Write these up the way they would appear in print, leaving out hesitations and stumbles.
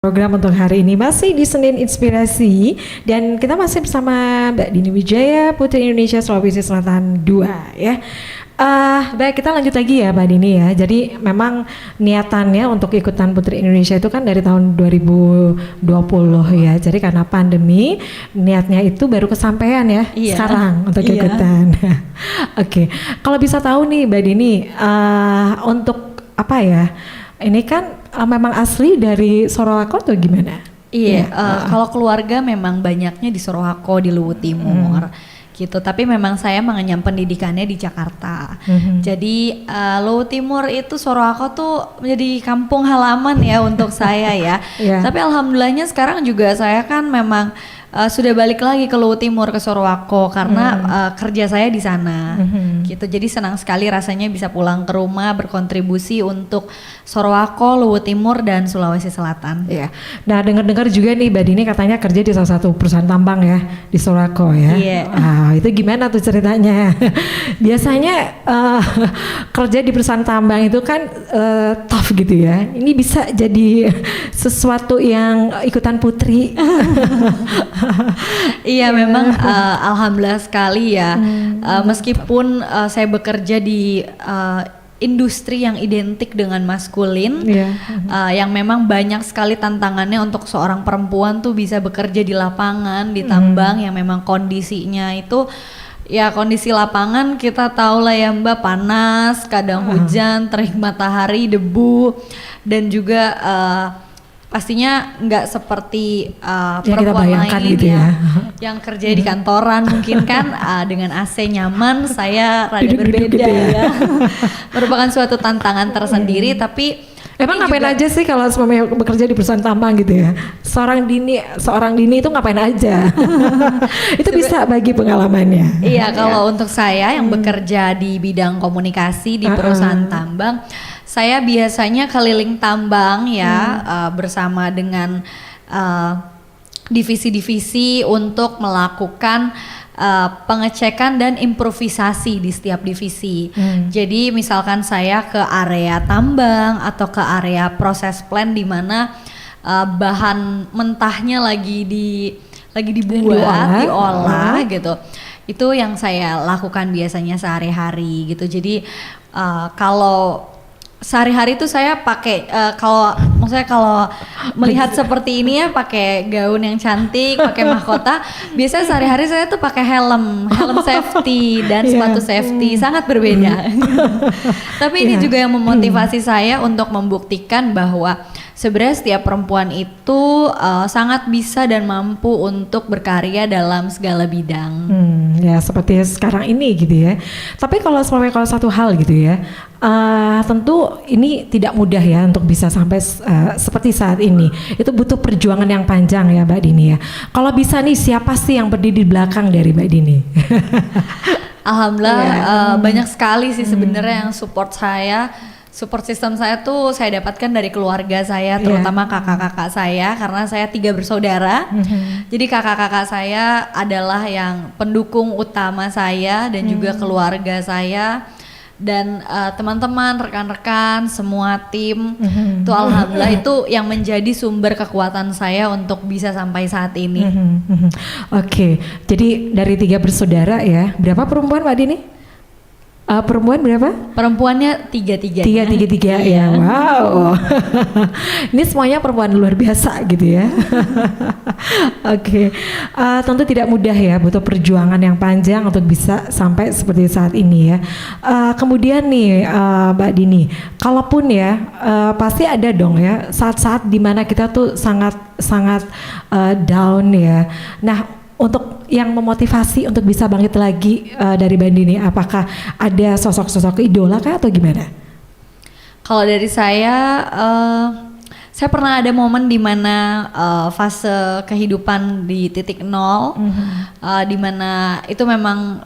Program untuk hari ini masih di Senin Inspirasi dan kita masih bersama Mbak Dini Wijaya, Putri Indonesia Sulawesi Selatan 2 ya. Baik, kita lanjut lagi ya Mbak Dini ya. Jadi memang niatannya untuk ikutan Putri Indonesia itu kan dari tahun 2020 ya. Jadi karena pandemi niatnya itu baru kesampaian ya sekarang untuk ikutan. Oke, kalau bisa tahu nih Mbak Dini, untuk apa ya? Ini kan memang asli dari Sorowako atau gimana? Iya, kalau keluarga memang banyaknya di Sorowako, di Luwu Timur gitu. Tapi memang saya mengenyam pendidikannya di Jakarta. Jadi Luwu Timur itu Sorowako tuh menjadi kampung halaman ya untuk saya ya. Tapi alhamdulillahnya sekarang juga saya kan memang sudah balik lagi ke Luwu Timur, ke Sorowako karena kerja saya di sana gitu. Jadi senang sekali rasanya bisa pulang ke rumah berkontribusi untuk Sorowako, Luwu Timur dan Sulawesi Selatan. Iya. Nah, dengar-dengar juga nih Mbak Dini katanya kerja di salah satu perusahaan tambang ya di Sorowako ya. Iya. Itu gimana tuh ceritanya? Biasanya kerja di perusahaan tambang itu kan tough gitu ya. Ini bisa jadi sesuatu yang ikutan Putri. Iya, memang alhamdulillah sekali ya. Meskipun saya bekerja di industri yang identik dengan maskulin, yang memang banyak sekali tantangannya untuk seorang perempuan tuh bisa bekerja di lapangan, di tambang yang memang kondisinya itu ya kondisi lapangan kita tahu lah ya Mbak, panas, kadang hujan, terik matahari, debu, dan juga pastinya nggak seperti perempuan lain gitu ya, yang kerja di kantoran mungkin kan dengan AC nyaman, saya rada berbeda gitu ya. Merupakan suatu tantangan tersendiri, tapi emang ngapain aja sih kalau semuanya bekerja di perusahaan tambang gitu ya? Seorang Dini itu ngapain aja? Itu bisa bagi pengalamannya. Iya, kalau untuk saya yang bekerja di bidang komunikasi di perusahaan tambang, saya biasanya keliling tambang ya bersama dengan divisi-divisi untuk melakukan pengecekan dan improvisasi di setiap divisi. Jadi misalkan saya ke area tambang atau ke area proses plant di mana bahan mentahnya lagi dibuat, diolah gitu. Itu yang saya lakukan biasanya sehari-hari gitu. Jadi kalau sehari-hari itu saya pakai kalau melihat seperti ini ya pakai gaun yang cantik, pakai mahkota. Biasanya sehari-hari saya tuh pakai helm safety dan sepatu safety, sangat berbeda. Tapi ini juga yang memotivasi saya untuk membuktikan bahwa sebenarnya setiap perempuan itu sangat bisa dan mampu untuk berkarya dalam segala bidang. Ya seperti sekarang ini gitu ya. Tapi kalau satu hal gitu ya, tentu ini tidak mudah ya untuk bisa sampai seperti saat ini. Itu butuh perjuangan yang panjang ya Mbak Dini ya. Kalau bisa nih, siapa sih yang berdiri di belakang dari Mbak Dini? Alhamdulillah banyak sekali sih sebenarnya yang support saya. Support system saya tuh saya dapatkan dari keluarga saya, terutama kakak-kakak saya, karena saya 3 bersaudara. Jadi kakak-kakak saya adalah yang pendukung utama saya dan juga keluarga saya. Dan teman-teman, rekan-rekan, semua tim itu alhamdulillah itu yang menjadi sumber kekuatan saya untuk bisa sampai saat ini. Oke, jadi dari 3 bersaudara ya, berapa perempuan Mbak Dini? Perempuan berapa? Perempuannya tiga ya. Wow. Ini semuanya perempuan luar biasa gitu ya. Oke. Tentu tidak mudah ya, butuh perjuangan yang panjang untuk bisa sampai seperti saat ini ya. Kemudian nih Mbak Dini, kalaupun ya pasti ada dong ya saat-saat dimana kita tuh sangat down ya. Nah, untuk yang memotivasi untuk bisa bangkit lagi dari Mbak Dini, apakah ada sosok-sosok idola kah atau gimana? Kalau dari saya pernah ada momen di mana fase kehidupan di titik nol, di mana itu memang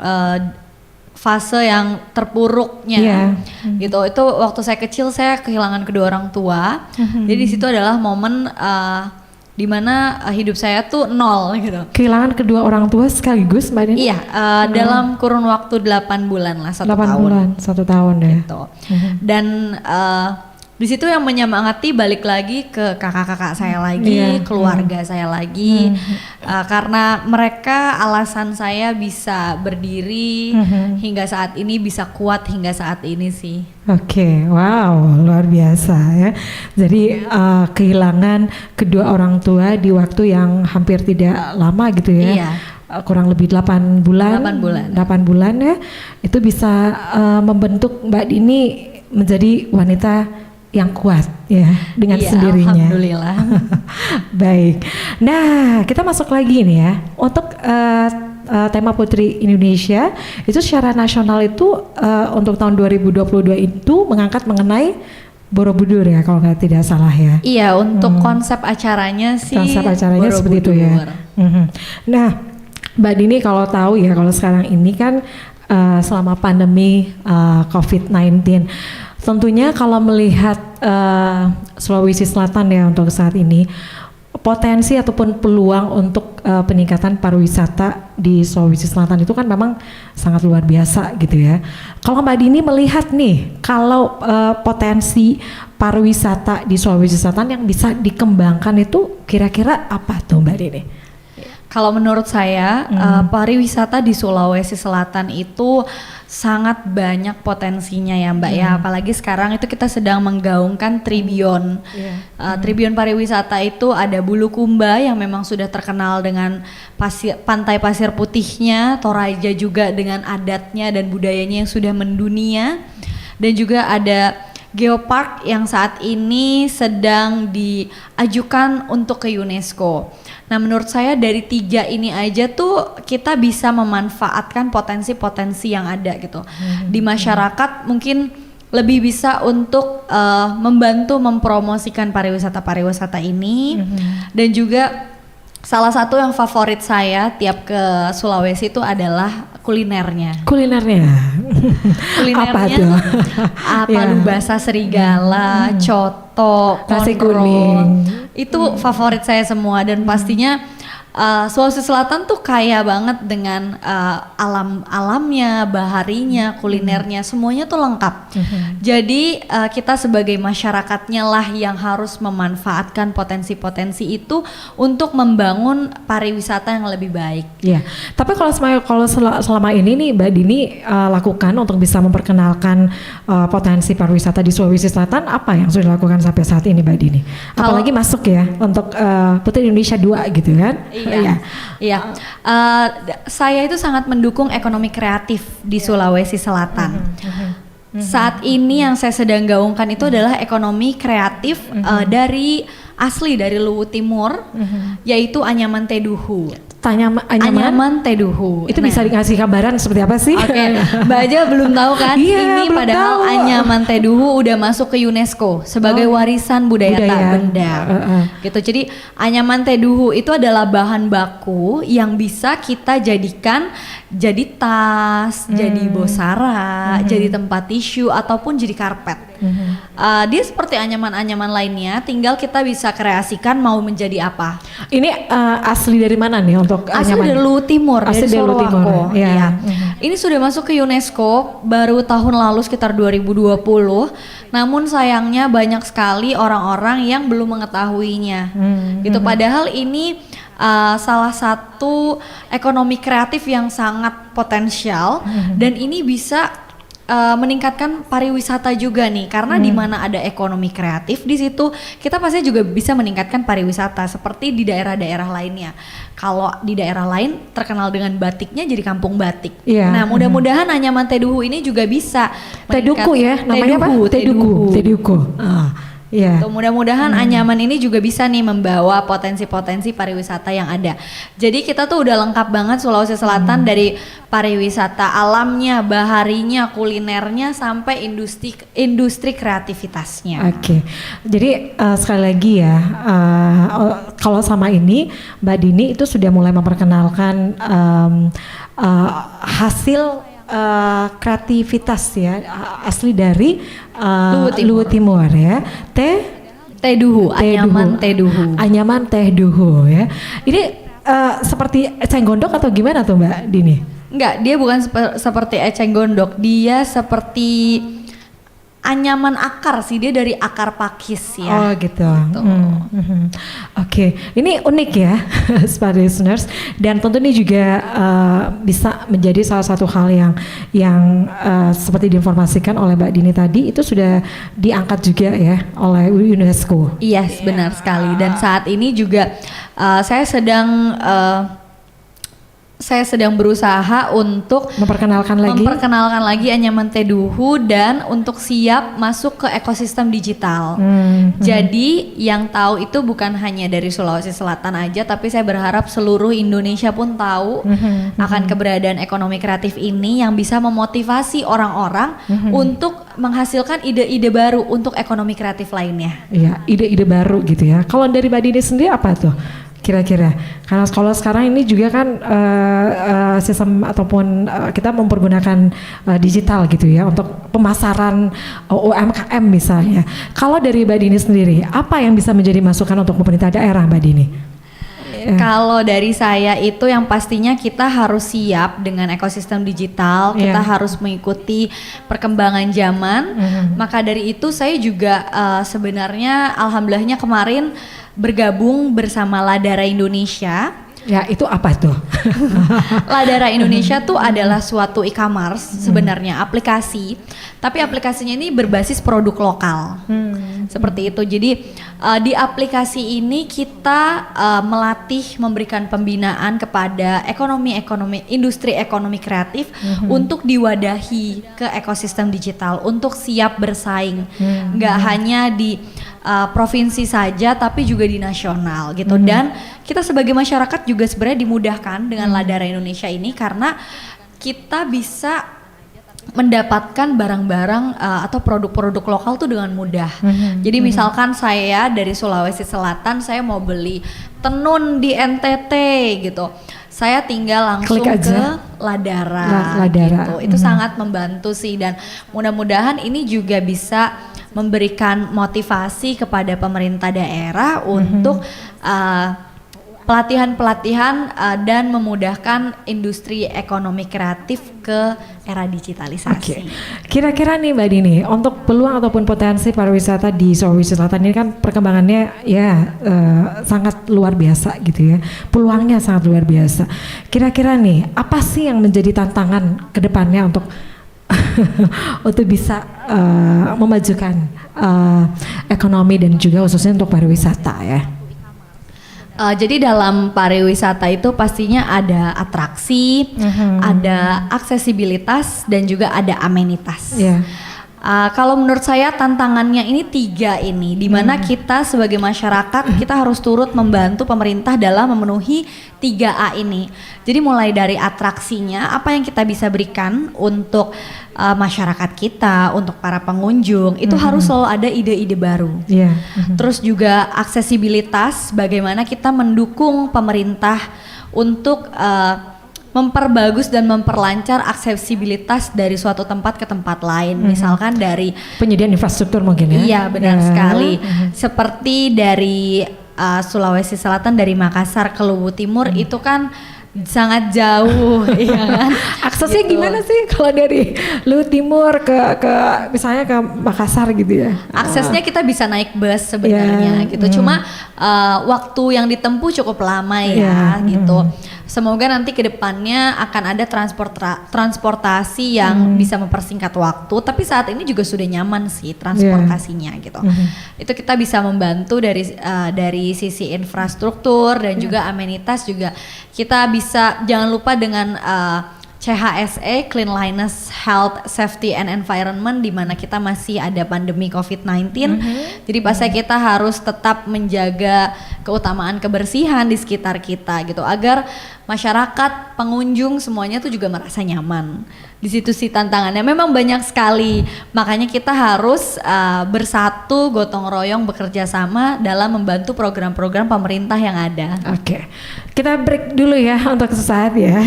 fase yang terpuruknya, gitu. Itu waktu saya kecil saya kehilangan kedua orang tua, jadi di situ adalah momen di mana hidup saya tuh nol gitu. Kehilangan kedua orang tua sekaligus Mbak Dini? Iya, dalam kurun waktu 8 bulan lah, 1 tahun. 8 bulan, 1 tahun ya. Gitu. Dan Di situ yang menyemangati balik lagi ke kakak-kakak saya lagi, keluarga saya lagi, karena mereka alasan saya bisa berdiri hingga saat ini, bisa kuat hingga saat ini sih. Oke, wow, luar biasa ya. Jadi kehilangan kedua orang tua di waktu yang hampir tidak lama gitu ya. Iya. Kurang lebih 8 bulan. 8 bulan ya. Itu bisa membentuk Mbak Dini menjadi wanita yang kuat ya dengan sendirinya. Alhamdulillah. Baik. Nah, kita masuk lagi nih ya. Untuk tema Putri Indonesia itu secara nasional itu untuk tahun 2022 itu mengangkat mengenai Borobudur ya kalau nggak tidak salah ya. Iya, untuk konsep acaranya sih. Konsep acaranya seperti itu ya. Nah, Mbak Dini kalau tahu ya kalau sekarang ini kan selama pandemi COVID-19 tentunya kalau melihat Sulawesi Selatan ya untuk saat ini potensi ataupun peluang untuk peningkatan pariwisata di Sulawesi Selatan itu kan memang sangat luar biasa gitu ya. Kalau Mbak Dini melihat nih kalau potensi pariwisata di Sulawesi Selatan yang bisa dikembangkan itu kira-kira apa tuh Mbak Dini? Kalau menurut saya pariwisata di Sulawesi Selatan itu sangat banyak potensinya ya Mbak ya, apalagi sekarang itu kita sedang menggaungkan Tribun. Tribun pariwisata itu ada Bulukumba yang memang sudah terkenal dengan pantai pasir putihnya, Toraja juga dengan adatnya dan budayanya yang sudah mendunia, dan juga ada Geopark yang saat ini sedang diajukan untuk ke UNESCO. Nah menurut saya dari 3 ini aja tuh kita bisa memanfaatkan potensi-potensi yang ada gitu. Di masyarakat mungkin lebih bisa untuk membantu mempromosikan pariwisata-pariwisata ini. Dan juga salah satu yang favorit saya tiap ke Sulawesi itu adalah kulinernya. Kulinernya apa tuh? Palu basah serigala, coto, nasi konro. kuning. Itu favorit saya semua dan pastinya Sulawesi Selatan tuh kaya banget dengan alamnya, baharinya, kulinernya, semuanya tuh lengkap. Jadi kita sebagai masyarakatnya lah yang harus memanfaatkan potensi-potensi itu untuk membangun pariwisata yang lebih baik. Ya, tapi kalau selama ini nih Mbak Dini lakukan untuk bisa memperkenalkan potensi pariwisata di Sulawesi Selatan, apa yang sudah dilakukan sampai saat ini Mbak Dini? Apalagi masuk ya untuk Putri Indonesia 2 gitu kan? Iya. Saya itu sangat mendukung ekonomi kreatif di Sulawesi Selatan. Saat ini yang saya sedang gaungkan itu adalah ekonomi kreatif dari Luwu Timur, yaitu Anyaman Teduhu. Anyaman Teduhu. Itu bisa dikasih gambaran seperti apa sih? Oke, Mbak aja belum tahu kan? Ini padahal Anyaman Teduhu udah masuk ke UNESCO sebagai warisan budaya tak benda. Gitu. Jadi Anyaman Teduhu itu adalah bahan baku yang bisa kita jadikan jadi tas, jadi bosara, jadi tempat tisu ataupun jadi karpet. Dia seperti anyaman-anyaman lainnya, tinggal kita bisa kreasikan mau menjadi apa. Ini asli dari mana nih untuk asli anyaman? dari Luwu Timur, Asli dari Luwu Timur. Sorowako. Ya. Iya. Ini sudah masuk ke UNESCO baru tahun lalu sekitar 2020. Namun sayangnya banyak sekali orang-orang yang belum mengetahuinya. Gitu. Padahal ini salah satu ekonomi kreatif yang sangat potensial dan ini bisa meningkatkan pariwisata juga nih, karena di mana ada ekonomi kreatif di situ kita pasti juga bisa meningkatkan pariwisata seperti di daerah-daerah lainnya. Kalau di daerah lain terkenal dengan batiknya jadi kampung batik. Nah mudah-mudahan Anyaman Teduhu ini juga bisa Teduku ya namanya apa? Teduku. Yeah. Mudah-mudahan Anyaman ini juga bisa nih membawa potensi-potensi pariwisata yang ada. Jadi kita tuh udah lengkap banget Sulawesi Selatan dari pariwisata alamnya, baharinya, kulinernya sampai industri kreativitasnya. Oke. Jadi sekali lagi ya, kalau sama ini Mbak Dini itu sudah mulai memperkenalkan hasil kreativitas ya asli dari Luwu Timur ya. Teduhu, Anyaman Teduhu. Anyaman Teduhu ya. Ini seperti eceng gondok atau gimana tuh Mbak Dini? Enggak, dia bukan seperti eceng gondok. Dia seperti anyaman akar sih, dia dari akar pakis ya. Oh gitu. Oke, ini unik ya, smart listeners, dan tentu ini juga bisa menjadi salah satu hal yang seperti diinformasikan oleh Mbak Dini tadi, itu sudah diangkat juga ya oleh UNESCO. Iya, benar sekali. Dan saat ini juga saya sedang berusaha untuk memperkenalkan lagi anyaman teduhu dan untuk siap masuk ke ekosistem digital. Jadi yang tahu itu bukan hanya dari Sulawesi Selatan aja, tapi saya berharap seluruh Indonesia pun tahu akan keberadaan ekonomi kreatif ini yang bisa memotivasi orang-orang untuk menghasilkan ide-ide baru untuk ekonomi kreatif lainnya. Iya, ide-ide baru gitu ya. Kalau dari Mbak Dini sendiri apa tuh? Kira-kira, karena kalau sekarang ini juga kan sistem ataupun kita mempergunakan digital gitu ya untuk pemasaran UMKM misalnya. Kalau dari Mbak Dini sendiri, apa yang bisa menjadi masukan untuk pemerintah daerah, Mbak Dini? Kalau dari saya itu yang pastinya kita harus siap dengan ekosistem digital, kita harus mengikuti perkembangan zaman. Maka dari itu saya juga sebenarnya alhamdulillahnya kemarin bergabung bersama Ladara Indonesia. Ya, itu apa tuh? Ladara Indonesia tuh adalah suatu e-commerce sebenarnya, aplikasi. Tapi aplikasinya ini berbasis produk lokal. Seperti itu. Jadi di aplikasi ini kita melatih, memberikan pembinaan kepada industri ekonomi kreatif untuk diwadahi ke ekosistem digital, untuk siap bersaing. Nggak hanya di provinsi saja tapi juga di nasional gitu. Dan kita sebagai masyarakat juga sebenarnya dimudahkan dengan Ladara Indonesia ini karena kita bisa mendapatkan barang-barang atau produk-produk lokal tuh dengan mudah. Jadi misalkan saya dari Sulawesi Selatan, saya mau beli tenun di NTT gitu, saya tinggal langsung ke Ladara. Gitu. Itu sangat membantu sih, dan mudah-mudahan ini juga bisa memberikan motivasi kepada pemerintah daerah untuk pelatihan-pelatihan dan memudahkan industri ekonomi kreatif ke era digitalisasi. Kira-kira nih Mbak Dini, untuk peluang ataupun potensi pariwisata di Sulawesi Selatan ini kan perkembangannya ya sangat luar biasa gitu ya. Peluangnya sangat luar biasa. Kira-kira nih, apa sih yang menjadi tantangan ke depannya untuk untuk bisa memajukan ekonomi dan juga khususnya untuk pariwisata ya? Jadi dalam pariwisata itu pastinya ada atraksi, ada aksesibilitas, dan juga ada amenitas. Kalau menurut saya tantangannya ini 3 ini, di mana kita sebagai masyarakat kita harus turut membantu pemerintah dalam memenuhi 3A ini. Jadi mulai dari atraksinya, apa yang kita bisa berikan untuk masyarakat kita, untuk para pengunjung, itu harus selalu ada ide-ide baru. Terus juga aksesibilitas, bagaimana kita mendukung pemerintah untuk memperbagus dan memperlancar aksesibilitas dari suatu tempat ke tempat lain. Misalkan dari penyediaan infrastruktur mungkin ya? Iya, benar sekali. Seperti dari Sulawesi Selatan, dari Makassar ke Luwu Timur itu kan sangat jauh, ya kan? Aksesnya gitu. Gimana sih kalau dari Luwu Timur ke misalnya ke Makassar gitu ya? Aksesnya kita bisa naik bus sebenarnya gitu. Cuma waktu yang ditempuh cukup lama ya gitu. Semoga nanti ke depannya akan ada transportasi yang bisa mempersingkat waktu, tapi saat ini juga sudah nyaman sih transportasinya gitu. Itu kita bisa membantu dari sisi infrastruktur dan juga amenitas juga. Kita bisa, jangan lupa dengan CHSE, Cleanliness, Health, Safety and Environment, di mana kita masih ada pandemi COVID-19. Jadi pasti kita harus tetap menjaga keutamaan kebersihan di sekitar kita gitu, agar masyarakat, pengunjung semuanya tuh juga merasa nyaman. Di situ sih tantangannya memang banyak sekali. Makanya kita harus bersatu, gotong royong, bekerja sama dalam membantu program-program pemerintah yang ada. Kita break dulu ya untuk sesaat ya.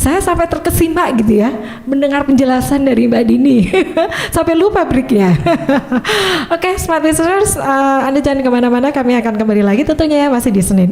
Saya sampai terkesima gitu ya mendengar penjelasan dari Mbak Dini. Sampai lupa breaknya. Smart listeners, Anda jangan kemana-mana, kami akan kembali lagi tentunya ya masih di Senin